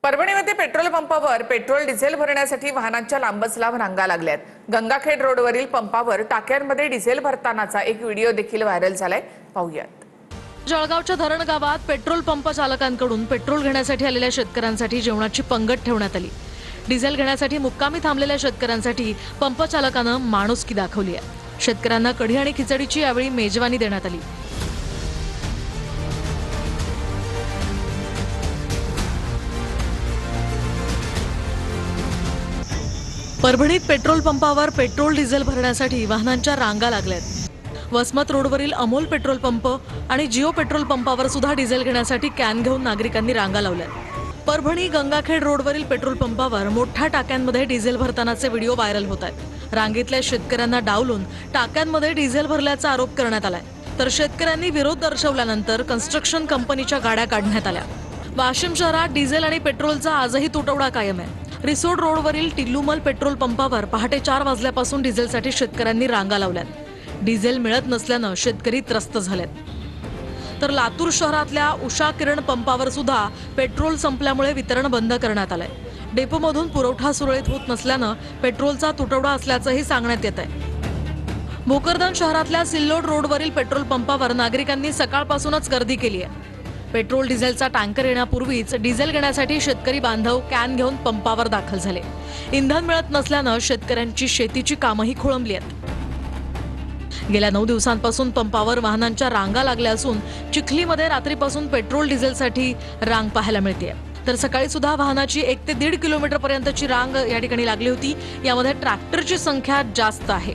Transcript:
परभणीमध्ये petrol पंपावर petrol diesel भरण्यासाठी वाहनांच्या लांबच लांब रांगा लागल्यात। गंगाखेड रोडवरील पंपावर टाक्यांमध्ये डिझेल भरतानाचा एक व्हिडिओ देखील व्हायरल झालाय, पाहूयात। जळगावच्या धरण गावात पेट्रोल पंप चालकांकडून पेट्रोल घेण्यासाठी आलेल्या शेतकऱ्यांसाठी जेवणाची पंगत ठेवण्यात आली। डिझेल घेण्यासाठी मुक्कामी थांबलेल्या शेतकऱ्यांसाठी पंप चालकानं माणुसकी दाखवली आहे। शेतकऱ्यांना कढी आणि खिचडीची यावेळी मेजवानी देण्यात आली। परभणीत पेट्रोल पंपावर पेट्रोल डिझेल भरण्यासाठी वाहनांच्या रांगा लागल्यात। वसमत रोडवरील अमोल पेट्रोल पंप आणि जिओ पेट्रोल पंपावर सुद्धा डिझेल घेण्यासाठी कॅन घेऊन नागरिकांनी रांगा लावल्यात। परभणी गंगाखेड रोडवरील पेट्रोल पंपावर मोठ्या टाक्यांमध्ये डिझेल भरतानाचे व्हिडिओ व्हायरल होत आहेत। रांगेतल्या शेतकऱ्यांना डावलून टाक्यांमध्ये डिझेल भरल्याचा आरोप करण्यात आलाय, तर शेतकऱ्यांनी विरोध दर्शवल्यानंतर कन्स्ट्रक्शन कंपनीच्या गाड्या काढण्यात आल्या। वाशिम शहरात डिझेल आणि पेट्रोलचा आजही तुटवडा कायम आहे। रिसोड रोडवरील टिल्लुमल पेट्रोल पंपावर पहाटे 4 वाजल्यापासून डिझेलसाठी शेतकऱ्यांनी रांगा लावल्यात। डिझेल मिळत नसल्यानं शेतकरी त्रस्त झालेत। तर लातूर शहरातल्या उषा किरण पंपावर सुद्धा पेट्रोल संपल्यामुळे वितरण बंद करण्यात आलंय। डेपोमधून पुरवठा सुरळीत होत नसल्यानं पेट्रोलचा तुटवडा असल्याचंही सांगण्यात येत आहे। भोकरदन शहरातल्या सिल्लोड रोडवरील पेट्रोल पंपावर नागरिकांनी सकाळपासूनच गर्दी केली आहे। पेट्रोल डिझेलचा टँकर येण्यापूर्वीच डिझेल घेण्यासाठी शेतकरी बांधव कॅन घेऊन पंपावर दाखल झाले। इंधन मिळत नसल्यानं शेतकऱ्यांची शेतीची कामही खोळंबली आहेत। गेल्या 9 दिवसांपासून पंपावर वाहनांच्या रांगा लागल्या असून चिखलीमध्ये रात्रीपासून पेट्रोल डिझेलसाठी रांग पाहायला मिळते। तर सकाळी सुद्धा वाहनाची 1 ते 1.5 किलोमीटर पर्यंतची रांग या ठिकाणी लागली होती। यामध्ये ट्रॅक्टरची संख्या जास्त आहे।